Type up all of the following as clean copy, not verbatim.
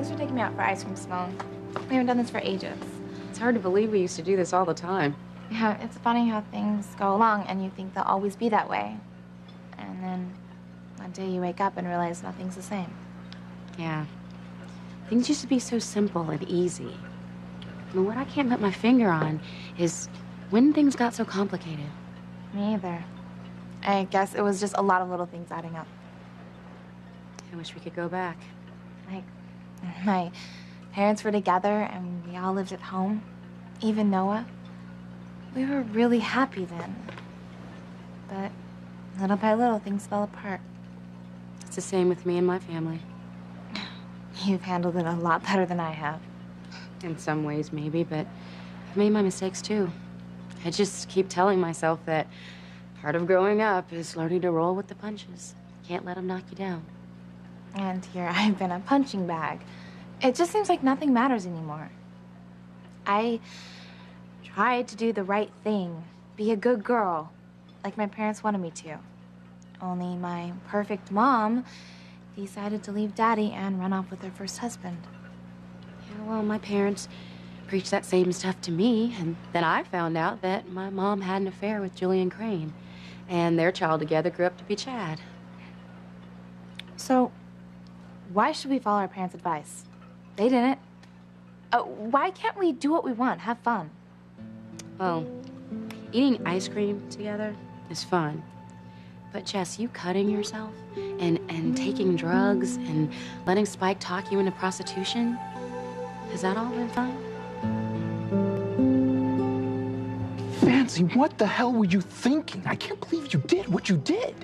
thanks for taking me out for ice cream, Simone. We haven't done this for ages. It's hard to believe we used to do this all the time. Yeah, it's funny how things go along and you think they'll always be that way. And then one day you wake up and realize nothing's the same. Yeah. Things used to be so simple and easy. But what I can't put my finger on is when things got so complicated. Me either. I guess it was just a lot of little things adding up. I wish we could go back. Like, my parents were together and we all lived at home. Even Noah. We were really happy then. But little by little, things fell apart. It's the same with me and my family. You've handled it a lot better than I have. In some ways, maybe, but I've made my mistakes, too. I just keep telling myself that part of growing up is learning to roll with the punches. Can't let them knock you down. And here I've been a punching bag. It just seems like nothing matters anymore. I tried to do the right thing, be a good girl, like my parents wanted me to. Only my perfect mom decided to leave Daddy and run off with her first husband. Yeah, well, my parents preached that same stuff to me, and then I found out that my mom had an affair with Julian Crane, and their child together grew up to be Chad. So, why should we follow our parents' advice? They didn't. Why can't we do what we want, have fun? Well, eating ice cream together is fun. But Jess, you cutting yourself and taking drugs and letting Spike talk you into prostitution, has that all been fun? Fancy, what the hell were you thinking? I can't believe you did what you did.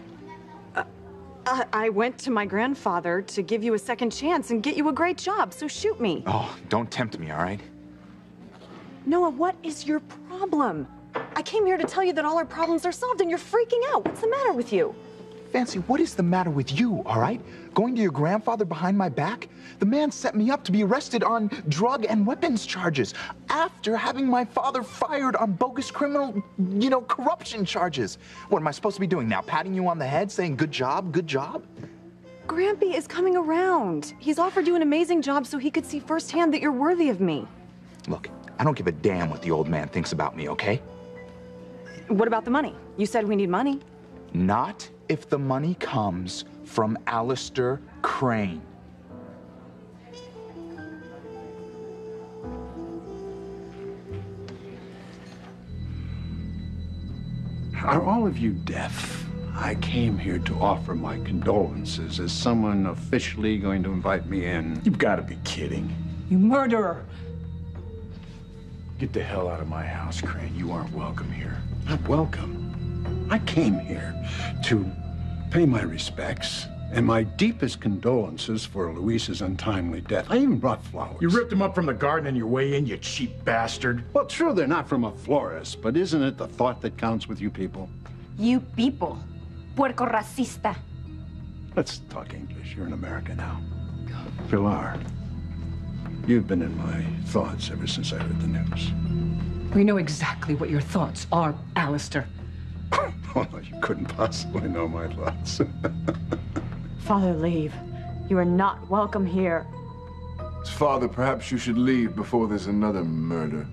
I went to my grandfather to give you a second chance and get you a great job, so shoot me. Oh, don't tempt me, all right? Noah, what is your problem? I came here to tell you that all our problems are solved and you're freaking out. What's the matter with you? Fancy, what is the matter with you, all right? Going to your grandfather behind my back? The man set me up to be arrested on drug and weapons charges after having my father fired on bogus criminal, corruption charges. What am I supposed to be doing now? Patting you on the head, saying good job, good job? Grampy is coming around. He's offered you an amazing job so he could see firsthand that you're worthy of me. Look, I don't give a damn what the old man thinks about me, okay? What about the money? You said we need money. Not if the money comes from Alistair Crane. Are all of you deaf? I came here to offer my condolences. Is someone officially going to invite me in? You've got to be kidding. You murderer! Get the hell out of my house, Crane. You aren't welcome here. Not welcome. I came here to pay my respects and my deepest condolences for Luis's untimely death. I even brought flowers. You ripped them up from the garden on your way in, you cheap bastard. Well, true, they're not from a florist, but isn't it the thought that counts with you people? You people. Puerco racista. Let's talk English. You're in America now. Pilar, you've been in my thoughts ever since I heard the news. We know exactly what your thoughts are, Alistair. Oh, you couldn't possibly know my thoughts. Father, leave. You are not welcome here. Father, perhaps you should leave before there's another murder.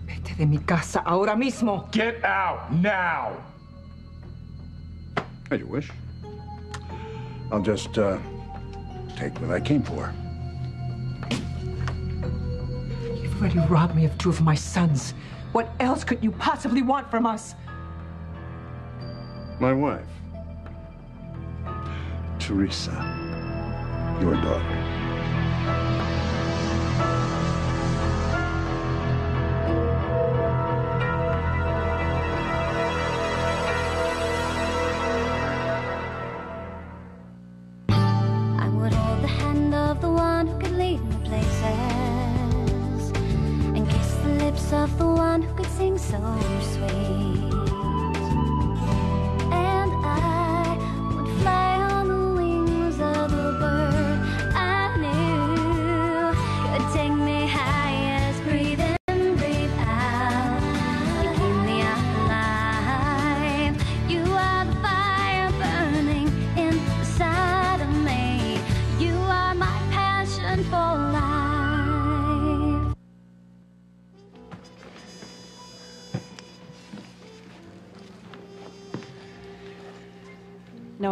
Vete de mi casa ahora mismo. Get out now! As you wish. I'll just, take what I came for. You've already robbed me of two of my sons. What else could you possibly want from us? My wife, Teresa, your daughter. I would hold the hand of the one who could lead me places and kiss the lips of the one who could sing so sweet. And I would fly on the wings of a bird I knew could take me highest. Breathe in, breathe out. You keep me alive. You are the fire burning inside of me. You are my passion for life.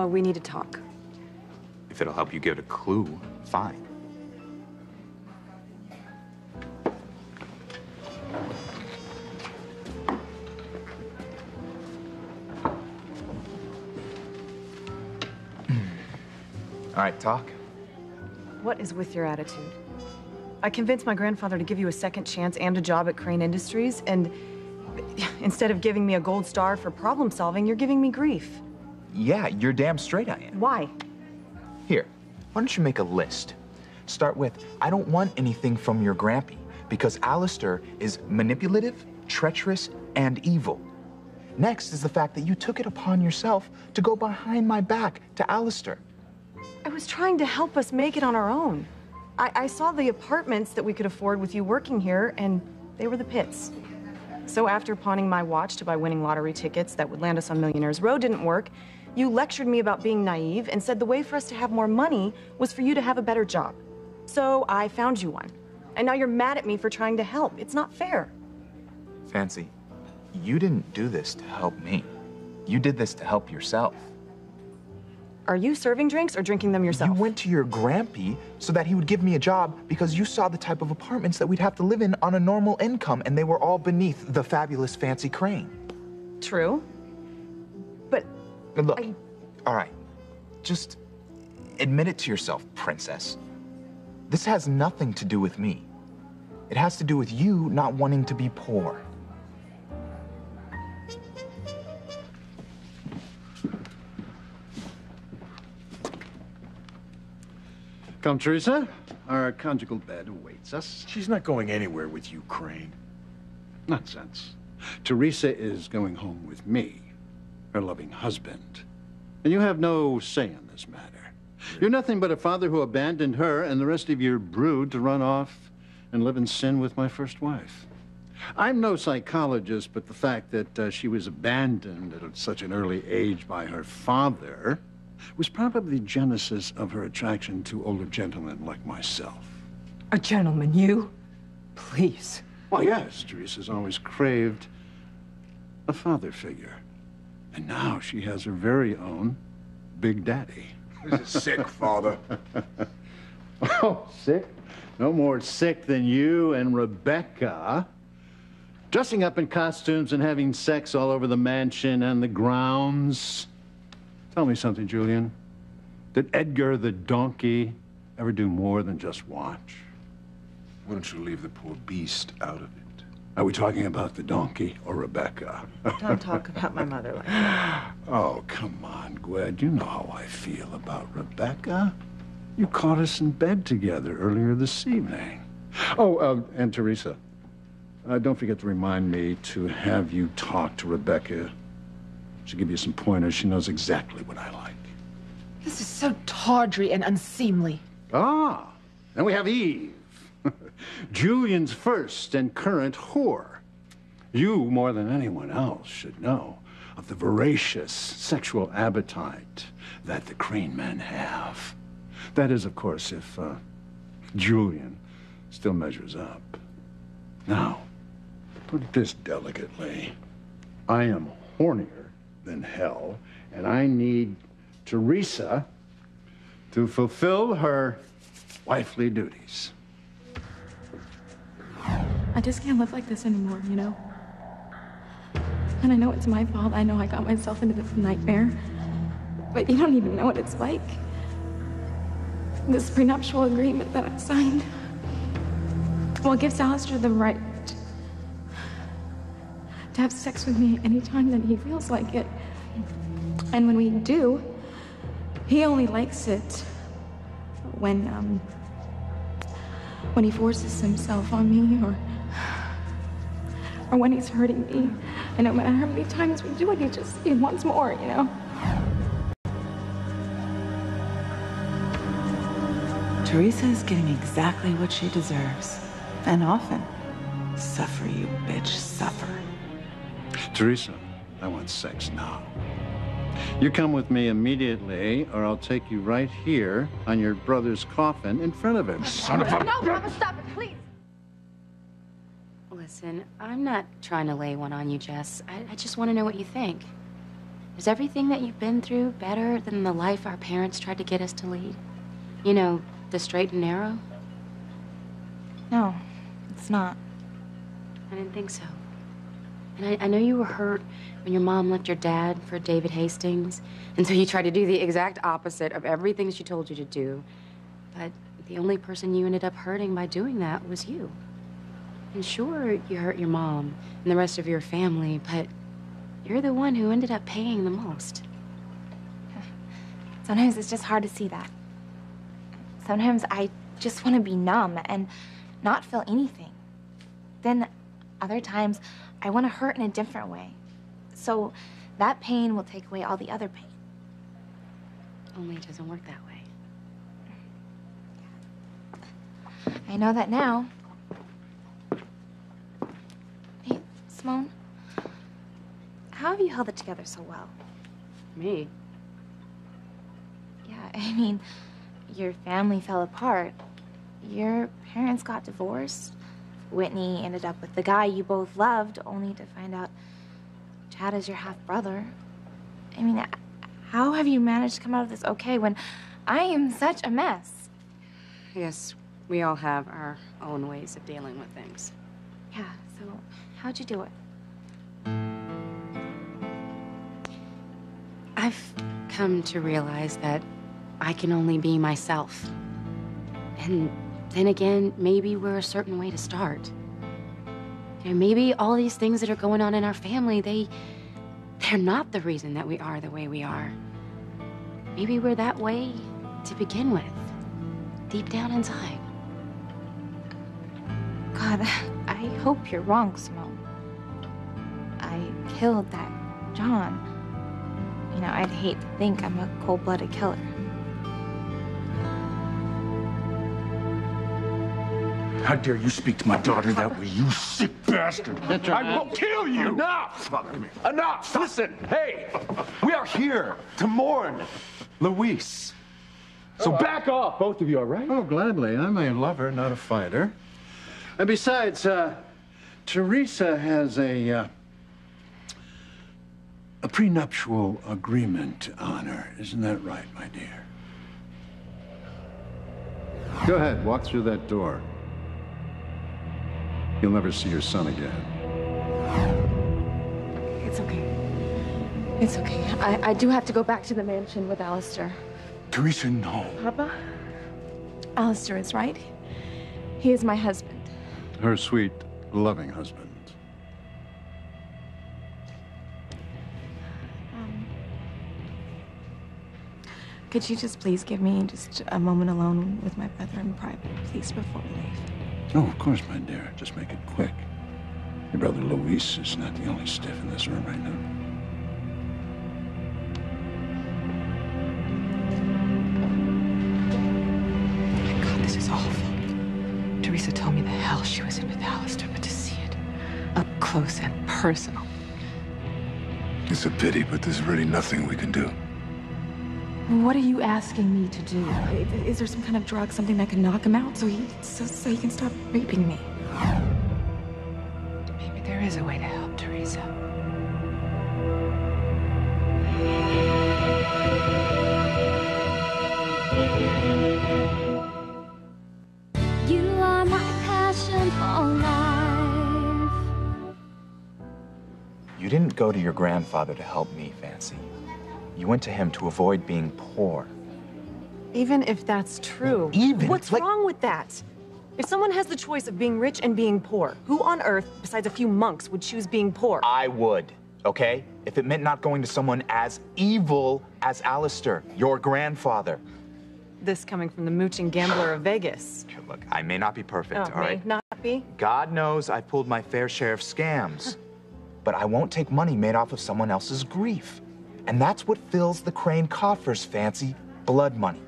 we need to talk. If it'll help you give it a clue, fine. All right, talk. What is with your attitude? I convinced my grandfather to give you a second chance and a job at Crane Industries, and instead of giving me a gold star for problem solving, you're giving me grief. Yeah, you're damn straight I am. Why? Here, why don't you make a list? Start with, I don't want anything from your grampy, because Alistair is manipulative, treacherous, and evil. Next is the fact that you took it upon yourself to go behind my back to Alistair. I was trying to help us make it on our own. I saw the apartments that we could afford with you working here, and they were the pits. So after pawning my watch to buy winning lottery tickets that would land us on Millionaires Row didn't work, you lectured me about being naive and said the way for us to have more money was for you to have a better job. So I found you one. And now you're mad at me for trying to help. It's not fair. Fancy, you didn't do this to help me. You did this to help yourself. Are you serving drinks or drinking them yourself? You went to your grampy so that he would give me a job because you saw the type of apartments that we'd have to live in on a normal income, and they were all beneath the fabulous Fancy Crane. True. But look, all right, just admit it to yourself, princess. This has nothing to do with me. It has to do with you not wanting to be poor. Come, Teresa. Our conjugal bed awaits us. She's not going anywhere with you, Crane. Nonsense. Teresa is going home with me, her loving husband. And you have no say in this matter. You're nothing but a father who abandoned her and the rest of your brood to run off and live in sin with my first wife. I'm no psychologist, but the fact that she was abandoned at such an early age by her father was probably the genesis of her attraction to older gentlemen like myself. A gentleman, you? Please. Well, yes, Teresa's always craved a father figure. And now she has her very own Big Daddy. This is sick, Father. Oh, sick? No more sick than you and Rebecca. Dressing up in costumes and having sex all over the mansion and the grounds. Tell me something, Julian. Did Edgar the donkey ever do more than just watch? Why don't you leave the poor beast out of it? Are we talking about the donkey or Rebecca? Don't talk about my mother like that. Oh, come on, Gwed. You know how I feel about Rebecca. You caught us in bed together earlier this evening. Oh, and Teresa, don't forget to remind me to have you talk to Rebecca. She'll give you some pointers. She knows exactly what I like. This is so tawdry and unseemly. Ah, then we have Eve. Julian's first and current whore. You, more than anyone else, should know of the voracious sexual appetite that the Crane men have. That is, of course, if Julian still measures up. Now, put it this delicately. I am hornier than hell, and I need Teresa to fulfill her wifely duties. I just can't live like this anymore, you know? And I know it's my fault. I know I got myself into this nightmare. But you don't even know what it's like. This prenuptial agreement that I signed, well, it gives Alistair the right to have sex with me anytime that he feels like it. And when we do, he only likes it when he forces himself on me or when he's hurting me. And no matter how many times we do it, he wants more, you know? Teresa is getting exactly what she deserves. And often. Suffer, you bitch, suffer. Teresa, I want sex now. You come with me immediately, or I'll take you right here on your brother's coffin in front of him. Son of a... No, Papa, stop it, please. Listen, I'm not trying to lay one on you, Jess. I just want to know what you think. Is everything that you've been through better than the life our parents tried to get us to lead? You know, the straight and narrow? No, it's not. I didn't think so. And I know you were hurt when your mom left your dad for David Hastings, and so you tried to do the exact opposite of everything she told you to do. But the only person you ended up hurting by doing that was you. And sure, you hurt your mom and the rest of your family, but you're the one who ended up paying the most. Sometimes it's just hard to see that. Sometimes I just want to be numb and not feel anything. Then other times, I want to hurt in a different way. So that pain will take away all the other pain. Only it doesn't work that way. I know that now. Hey, Simone, how have you held it together so well? Me? Yeah, I mean, your family fell apart. Your parents got divorced. Whitney ended up with the guy you both loved, only to find out Chad is your half-brother. I mean, how have you managed to come out of this okay when I am such a mess? Yes, we all have our own ways of dealing with things. Yeah, so how'd you do it? I've come to realize that I can only be myself. And then again, maybe we're a certain way to start. You know, maybe all these things that are going on in our family, they're not the reason that we are the way we are. Maybe we're that way to begin with, deep down inside. God, I hope you're wrong, Simone. I killed that John. You know, I'd hate to think I'm a cold-blooded killer. How dare you speak to my daughter that way, you sick bastard! I will kill you! Enough! Enough! Listen, hey! We are here to mourn Luis. So back off, both of you, all right? Oh, gladly. I'm a lover, not a fighter. And besides, Teresa has a prenuptial agreement to honor. Isn't that right, my dear? Go ahead, walk through that door. You'll never see your son again. It's okay. It's okay. I do have to go back to the mansion with Alistair. Teresa, no. Papa? Alistair is right. He is my husband. Her sweet, loving husband. Could you just please give me just a moment alone with my brother in private, please, before we leave? Oh, of course, my dear. Just make it quick. Your brother Luis is not the only stiff in this room right now. My God, this is awful. Teresa told me the hell she was in with Alistair, but to see it up close and personal. It's a pity, but there's really nothing we can do. What are you asking me to do? Is there some kind of drug, something that can knock him out so he can stop raping me? Maybe there is a way to help Teresa. You are my passion for life. You didn't go to your grandfather to help me, Fancy. You went to him to avoid being poor. Even if that's true, what's wrong with that? If someone has the choice of being rich and being poor, who on earth, besides a few monks, would choose being poor? I would, okay? If it meant not going to someone as evil as Alistair, your grandfather. This coming from the mooching gambler of Vegas. Look, I may not be perfect, all right? May not be? God knows I've pulled my fair share of scams. But I won't take money made off of someone else's grief. And that's what fills the Crane coffers, Fancy. Blood money.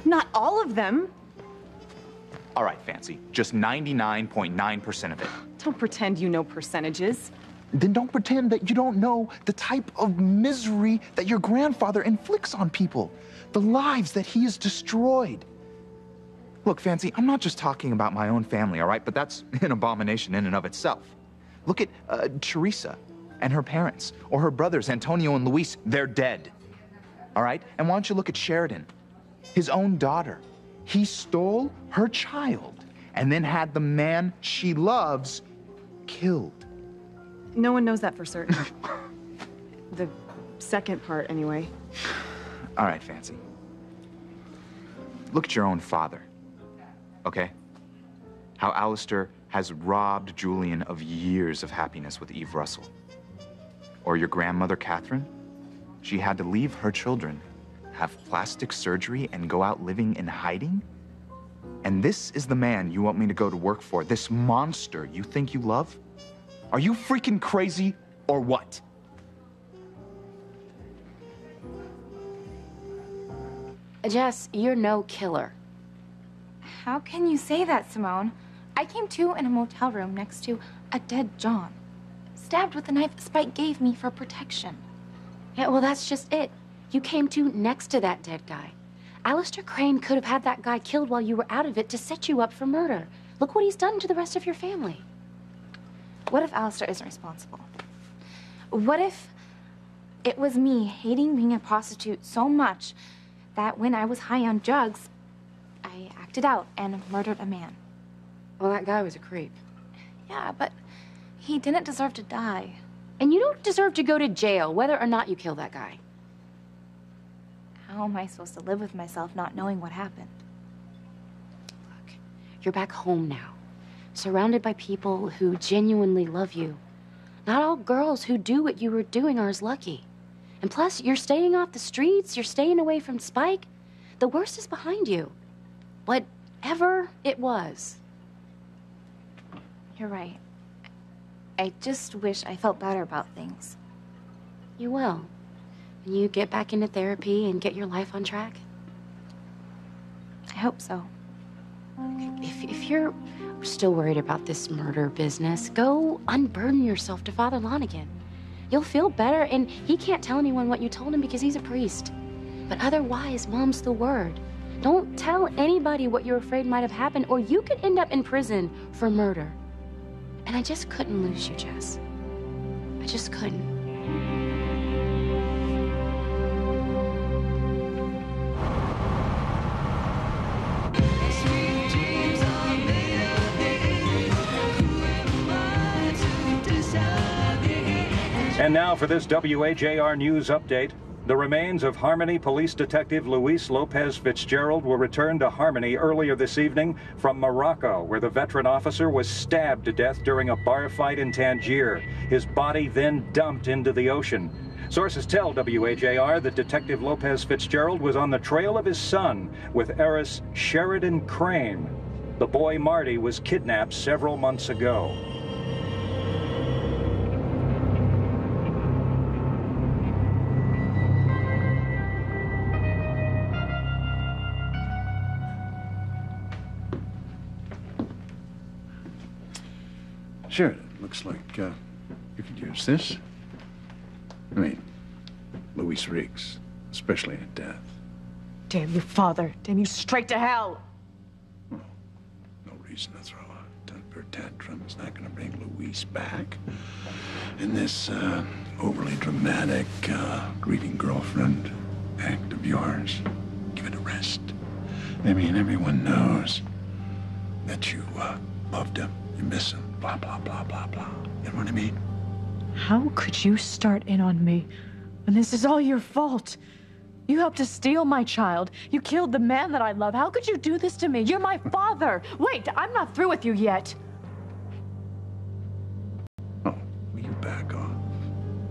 Not all of them. All right, Fancy. Just 99.9% of it. Don't pretend you know percentages. Then don't pretend that you don't know the type of misery that your grandfather inflicts on people. The lives that he has destroyed. Look, Fancy, I'm not just talking about my own family, all right? But that's an abomination in and of itself. Look at Teresa and her parents, or her brothers, Antonio and Luis. They're dead. All right? And why don't you look at Sheridan, his own daughter? He stole her child and then had the man she loves killed. No one knows that for certain. The second part, anyway. All right, Fancy. Look at your own father, okay? How Alistair has robbed Julian of years of happiness with Eve Russell. Or your grandmother, Catherine? She had to leave her children, have plastic surgery, and go out living in hiding? And this is the man you want me to go to work for, this monster you think you love? Are you freaking crazy or what? Jess, you're no killer. How can you say that, Simone? I came to in a motel room next to a dead John, stabbed with the knife Spike gave me for protection. Yeah, well, that's just it. You came to next to that dead guy. Alistair Crane could have had that guy killed while you were out of it to set you up for murder. Look what he's done to the rest of your family. What if Alistair isn't responsible? What if it was me hating being a prostitute so much that when I was high on drugs, I acted out and murdered a man? Well, that guy was a creep. Yeah, but he didn't deserve to die. And you don't deserve to go to jail, whether or not you kill that guy. How am I supposed to live with myself not knowing what happened? Look, you're back home now, surrounded by people who genuinely love you. Not all girls who do what you were doing are as lucky. And plus, you're staying off the streets, you're staying away from Spike. The worst is behind you. Whatever it was. You're right. I just wish I felt better about things. You will. When you get back into therapy and get your life on track. I hope so. If you're still worried about this murder business, go unburden yourself to Father Lonigan. You'll feel better, and he can't tell anyone what you told him because he's a priest. But otherwise, Mom's the word. Don't tell anybody what you're afraid might have happened, or you could end up in prison for murder. And I just couldn't lose you, Jess. I just couldn't. And now for this WAJR News update. The remains of Harmony Police Detective Luis Lopez Fitzgerald were returned to Harmony earlier this evening from Morocco, where the veteran officer was stabbed to death during a bar fight in Tangier. His body then dumped into the ocean. Sources tell WAJR that Detective Lopez Fitzgerald was on the trail of his son with heiress Sheridan Crane. The boy Marty was kidnapped several months ago. Sure, it looks like you could use this. I mean, Luis Riggs, especially at death. Damn you, Father. Damn you straight to hell. No reason to throw a temper tantrum. It's not going to bring Luis back. And this overly dramatic greeting girlfriend act of yours, give it a rest. I mean, everyone knows that you loved him, you miss him. Blah, blah, blah, blah, blah. You know what I mean? How could you start in on me when this is all your fault? You helped to steal my child. You killed the man that I love. How could you do this to me? You're my father. Wait, I'm not through with you yet. Oh, will you back off?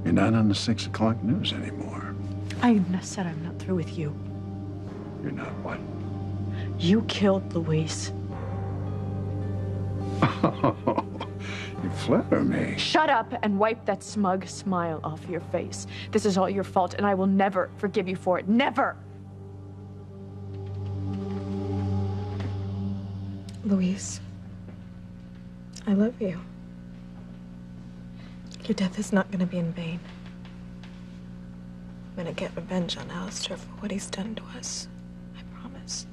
You're not on the 6 o'clock news anymore. I said I'm not through with you. You're not what? You killed Luis. You flatter me. Shut up and wipe that smug smile off your face. This is all your fault, and I will never forgive you for it. Never! Luis, I love you. Your death is not going to be in vain. I'm going to get revenge on Alistair for what he's done to us. I promise.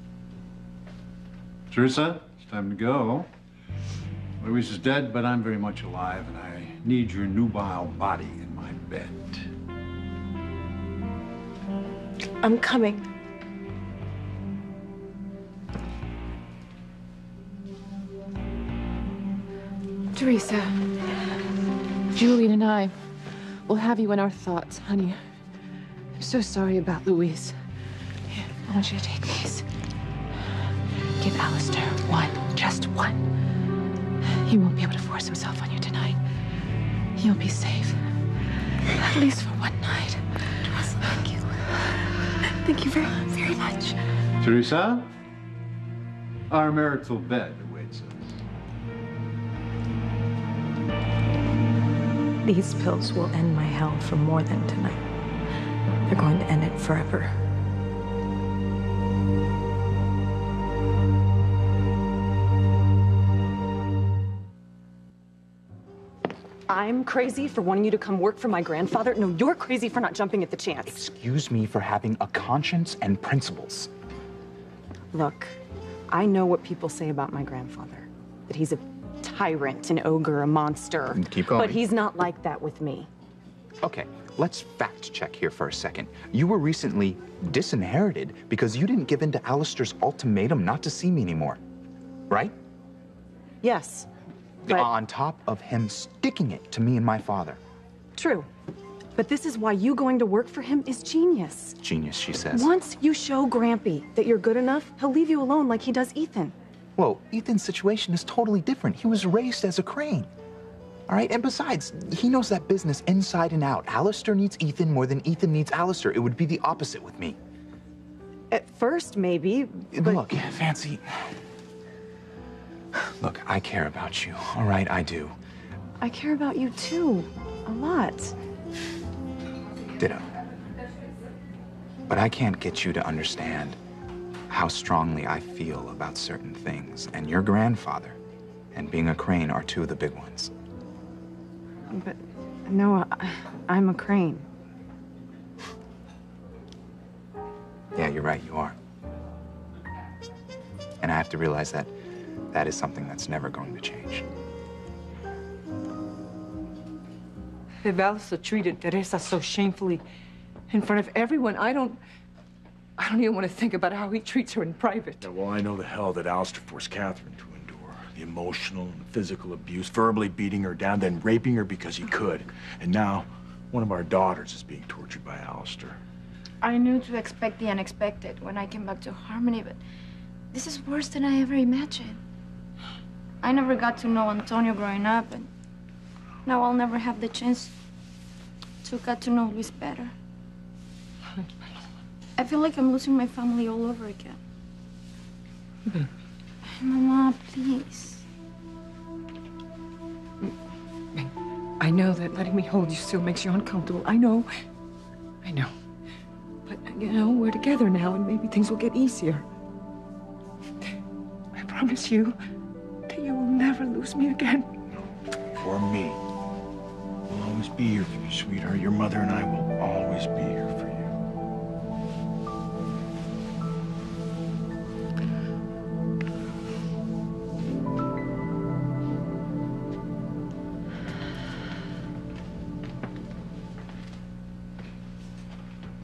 Teresa, it's time to go. Luis is dead, but I'm very much alive, and I need your nubile body in my bed. I'm coming. Teresa, Julian and I will have you in our thoughts, honey. I'm so sorry about Louise. Here, I want you to take these. Give Alistair one, just one. He won't be able to force himself on you tonight. You'll be safe, at least for one night. Teresa, thank you. Thank you very, very much. Teresa, our marital bed awaits us. These pills will end my hell for more than tonight. They're going to end it forever. I'm crazy for wanting you to come work for my grandfather? No, you're crazy for not jumping at the chance. Excuse me for having a conscience and principles. Look, I know what people say about my grandfather. That he's a tyrant, an ogre, a monster. Keep going. But he's not like that with me. Okay, let's fact check here for a second. You were recently disinherited because you didn't give in to Alistair's ultimatum not to see me anymore, right? Yes. But on top of him sticking it to me and my father. True. But this is why you going to work for him is genius. Genius, she says. Once you show Grampy that you're good enough, he'll leave you alone like he does Ethan. Whoa, Ethan's situation is totally different. He was raised as a Crane. All right, and besides, he knows that business inside and out. Alistair needs Ethan more than Ethan needs Alistair. It would be the opposite with me. At first, maybe, but... Look, Fancy... Look, I care about you, all right? I do. I care about you too, a lot. Ditto. But I can't get you to understand how strongly I feel about certain things. And your grandfather and being a Crane are two of the big ones. But, no, I'm a Crane. Yeah, you're right, you are. And I have to realize that that is something that's never going to change. If Alistair treated Teresa so shamefully in front of everyone, I don't even want to think about how he treats her in private. Yeah, well, I know the hell that Alistair forced Catherine to endure. The emotional and physical abuse, verbally beating her down, then raping her because he could. And now, one of our daughters is being tortured by Alistair. I knew to expect the unexpected when I came back to Harmony, but this is worse than I ever imagined. I never got to know Antonio growing up, and now I'll never have the chance to get to know Luis better. I feel like I'm losing my family all over again. Mama, please. I know that letting me hold you still makes you uncomfortable. I know. But, you know, we're together now, and maybe things will get easier. I promise you that you will never lose me again. For me. We'll always be here for you, sweetheart. Your mother and I will always be here for you.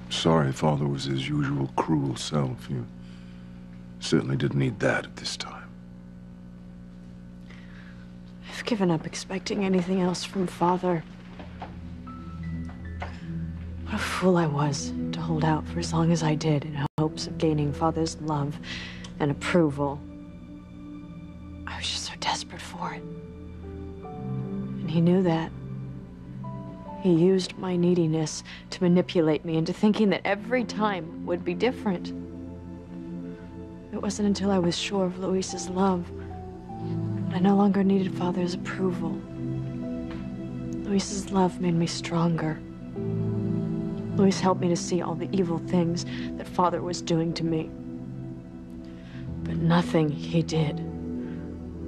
Sorry Father was his usual cruel self. You certainly didn't need that at this time. I've given up expecting anything else from Father. What a fool I was to hold out for as long as I did in hopes of gaining Father's love and approval. I was just so desperate for it. And he knew that. He used my neediness to manipulate me into thinking that every time would be different. It wasn't until I was sure of Luis's love that I no longer needed Father's approval. Luis's love made me stronger. Luis helped me to see all the evil things that Father was doing to me. But nothing he did,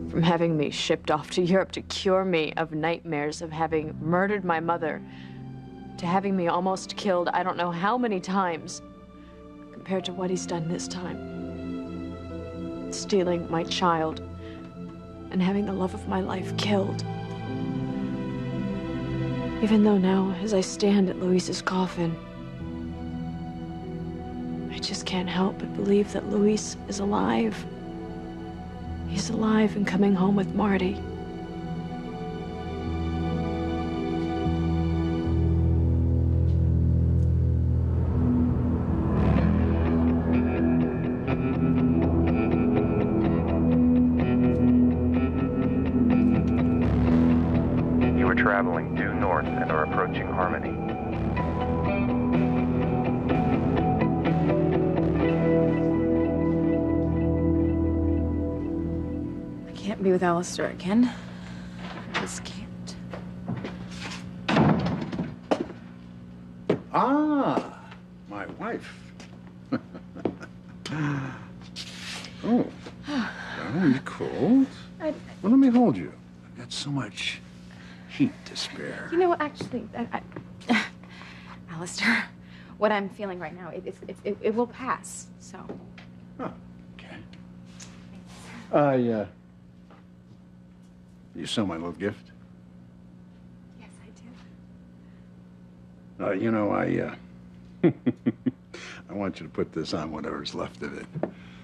from having me shipped off to Europe to cure me of nightmares of having murdered my mother, to having me almost killed I don't know how many times, compared to what he's done this time. Stealing my child and having the love of my life killed. Even though now, as I stand at Luis's coffin, I just can't help but believe that Luis is alive. He's alive and coming home with Marty. You are traveling due north and are approaching Harmony. I can't be with Alistair again. I just can't. Ah, my wife. Oh, darling, you cold? Well, let me hold you. I've got so much heat to spare. You know, actually, Alistair, what I'm feeling right now, it will pass, so. Oh, okay. You saw my little gift? Yes, I did. You know, I want you to put this on whatever's left of it,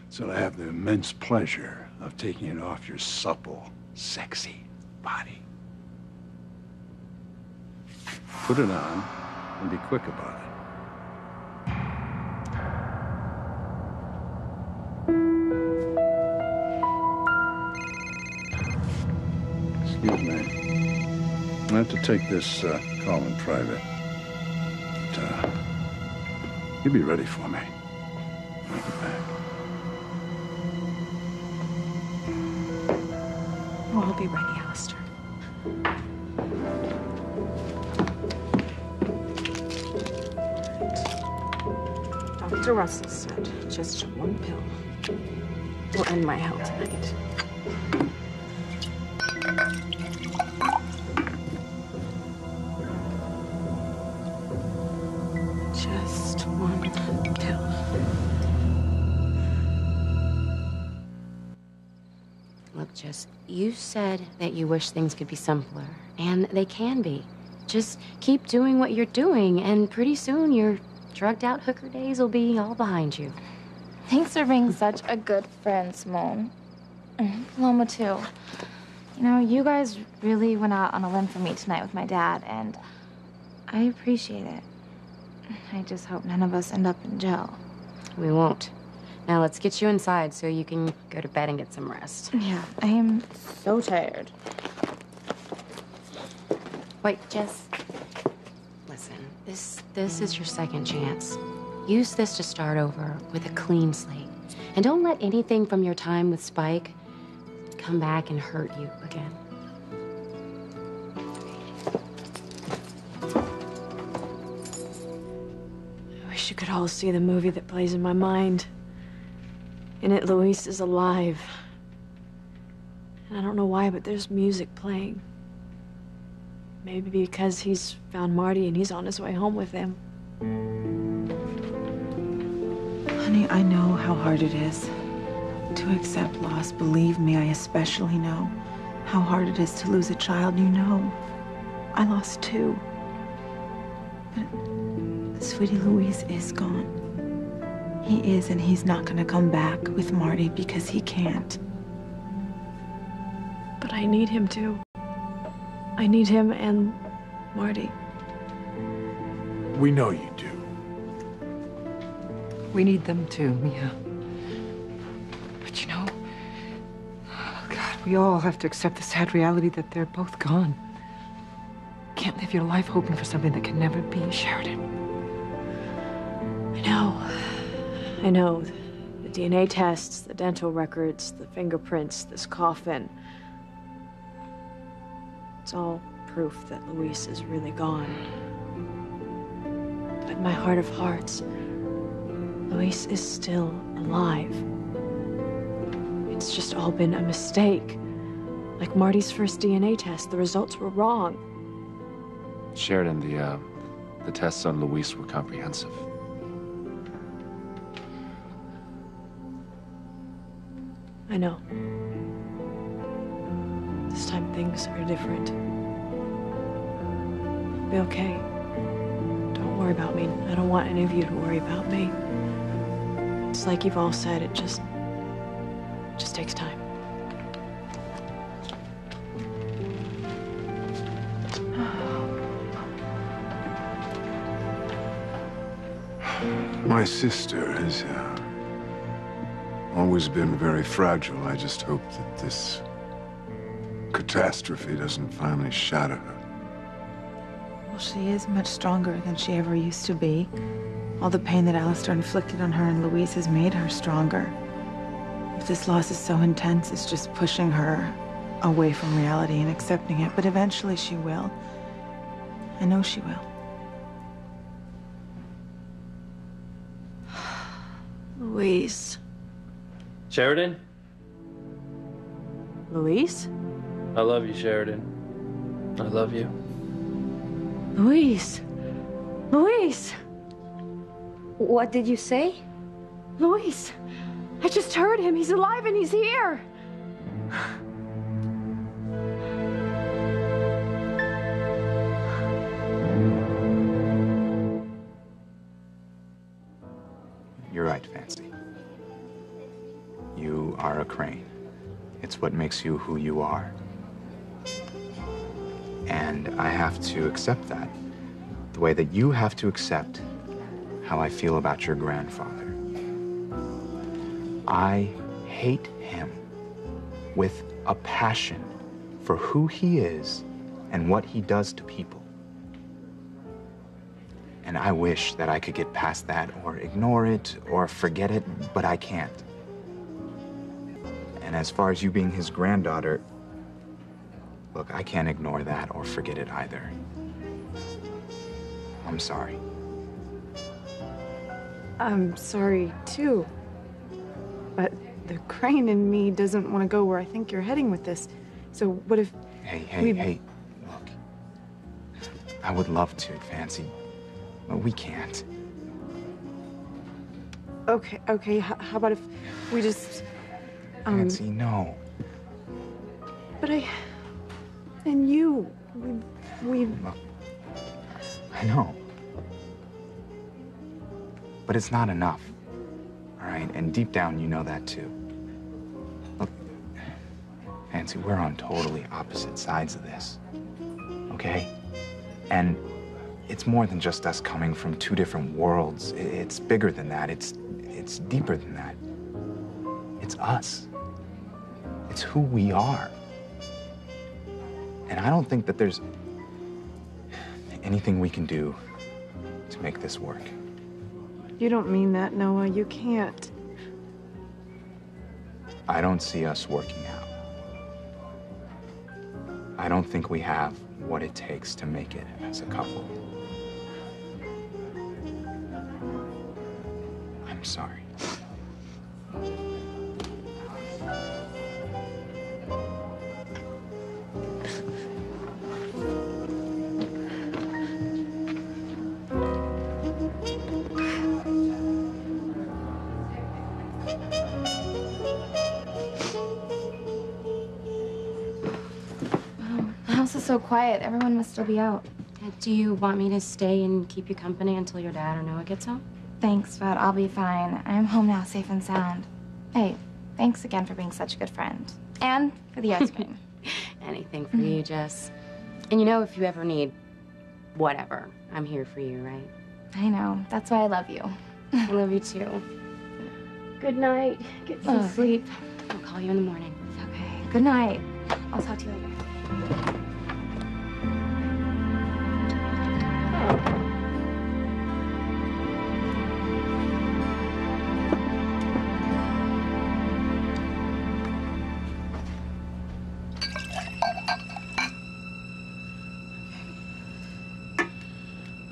so I have the immense pleasure of taking it off your supple, sexy body. Put it on and be quick about it. Excuse me. I have to take this call in private. But, you'll be ready for me when I get back. Oh, I'll be ready, Alistair. Dr. Russell said just one pill will end my hell tonight. Just one pill. Look, Jess, you said that you wish things could be simpler, and they can be. Just keep doing what you're doing, and pretty soon your drugged out hooker days will be all behind you. Thanks for being such a good friend, Simone. Paloma, too. You know, you guys really went out on a limb for me tonight with my dad, and I appreciate it. I just hope none of us end up in jail. We won't. Now let's get you inside so you can go to bed and get some rest. Yeah, I am so tired. Wait, Jess. Listen, this is your second chance. Use this to start over with a clean slate. And don't let anything from your time with Spike come back and hurt you again. I wish you could all see the movie that plays in my mind. In it, Luis is alive. And I don't know why, but there's music playing. Maybe because he's found Marty and he's on his way home with him. Honey, I know how hard it is to accept loss. Believe me, I especially know how hard it is to lose a child you know. I lost two. But sweetie, Luis is gone. He is, and he's not gonna come back with Marty because he can't. But I need him too. I need him and Marty. We know you do. We need them too, Mia. But you know, oh God, we all have to accept the sad reality that they're both gone. Can't live your life hoping for something that can never be, Sheridan. I know. The DNA tests, the dental records, the fingerprints, this coffin. It's all proof that Luis is really gone. But in my heart of hearts, Luis is still alive. It's just all been a mistake. Like Marty's first DNA test, the results were wrong. Sheridan, the tests on Luis were comprehensive. I know. This time things are different. be okay. Don't worry about me. I don't want any of you to worry about me. It's like you've all said, it just takes time. My sister has always been very fragile. I just hope that this catastrophe doesn't finally shatter her. Well, she is much stronger than she ever used to be. All the pain that Alistair inflicted on her and Louise has made her stronger. If this loss is so intense, it's just pushing her away from reality and accepting it. But eventually she will. I know she will. Louise. Sheridan? Louise? I love you, Sheridan. I love you. Louise. Louise. What did you say? Louise. I just heard him. He's alive and he's here. You're right, Fancy. You are a Crane. It's what makes you who you are. And I have to accept that, the way that you have to accept how I feel about your grandfather. I hate him with a passion for who he is and what he does to people. And I wish that I could get past that or ignore it or forget it, but I can't. And as far as you being his granddaughter, look, I can't ignore that or forget it either. I'm sorry. I'm sorry, too. But the Crane in me doesn't want to go where I think you're heading with this. So what if... Hey, look. I would love to, Fancy, but we can't. Okay, how about if we just... Fancy, no. But and you, we... Look, I know. But it's not enough, all right? And deep down, you know that too. Look, Fancy, we're on totally opposite sides of this, okay? And it's more than just us coming from two different worlds. It's bigger than that. It's deeper than that. It's us. It's who we are. And I don't think that there's anything we can do to make this work. You don't mean that, Noah. You can't. I don't see us working out. I don't think we have what it takes to make it as a couple. I'm sorry. The house is so quiet. Everyone must still be out. Do you want me to stay and keep you company until your dad or Noah gets home? Thanks, but I'll be fine. I'm home now, safe and sound. Hey, thanks again for being such a good friend. And for the ice cream. Anything for you, Jess. And you know, if you ever need whatever, I'm here for you, right? I know. That's why I love you. I love you too. Good night. Get some sleep. I'll call you in the morning. Okay. Good night. I'll talk to you later.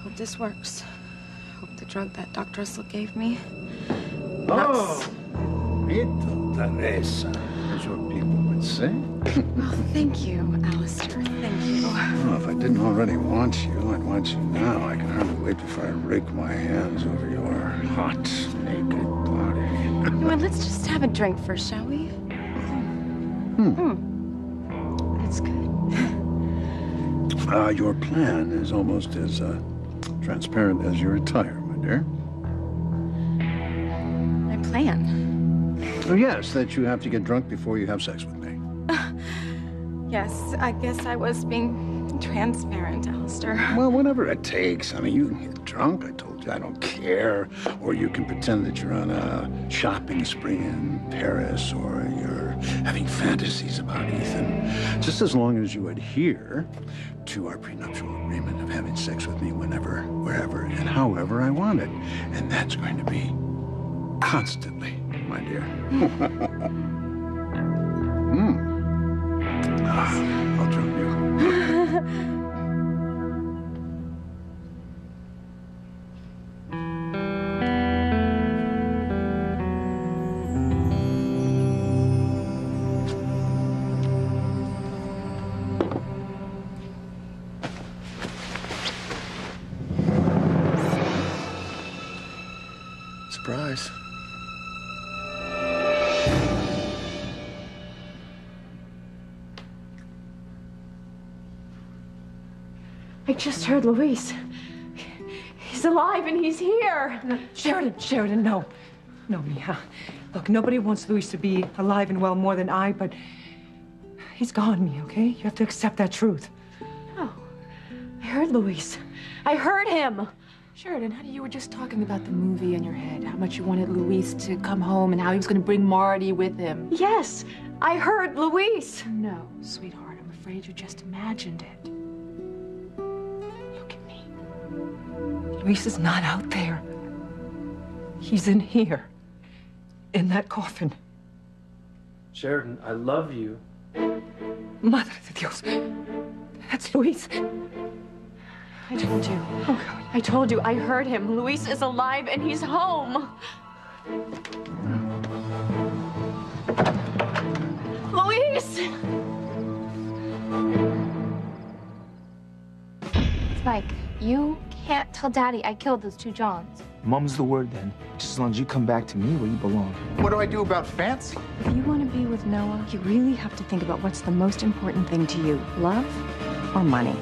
Hope this works. Hope the drug that Dr. Russell gave me. Oh, Mito Teresa, as your people would say. Oh, thank you, Alistair. Thank you. Oh, if I didn't already want you, I'd want you now. I can hardly wait before I rake my hands over your hot, naked body. Well, let's just have a drink first, shall we? That's good. Your plan is almost as transparent as your attire, my dear. My plan? Oh, yes, that you have to get drunk before you have sex with me. Yes, I guess I was being transparent, Alistair. Well, whatever it takes. I mean, you can get drunk, I told you, I don't care. Or you can pretend that you're on a shopping spree in Paris, or you're having fantasies about Ethan. Just as long as you adhere to our prenuptial agreement of having sex with me whenever, wherever, and however I want it. And that's going to be constantly, my dear. I'll drown you. Surprise. I just heard Luis. He's alive and he's here. Sheridan, no. No, Mia. Look, nobody wants Luis to be alive and well more than I, but he's gone, Mia, okay? You have to accept that truth. No. I heard Luis. I heard him. Sheridan, honey, you were just talking about the movie in your head, how much you wanted Luis to come home and how he was going to bring Marty with him. Yes, I heard Luis. No, sweetheart, I'm afraid you just imagined it. Luis is not out there. He's in here. In that coffin. Sheridan, I love you. Madre de Dios. That's Luis. I told you. Oh, God. I told you. I heard him. Luis is alive and he's home. Luis! Spike, you can't tell Daddy I killed those two Johns. Mum's the word then. Just as long as you come back to me where you belong. What do I do about fancy? If you want to be with Noah, you really have to think about what's the most important thing to you, love or money.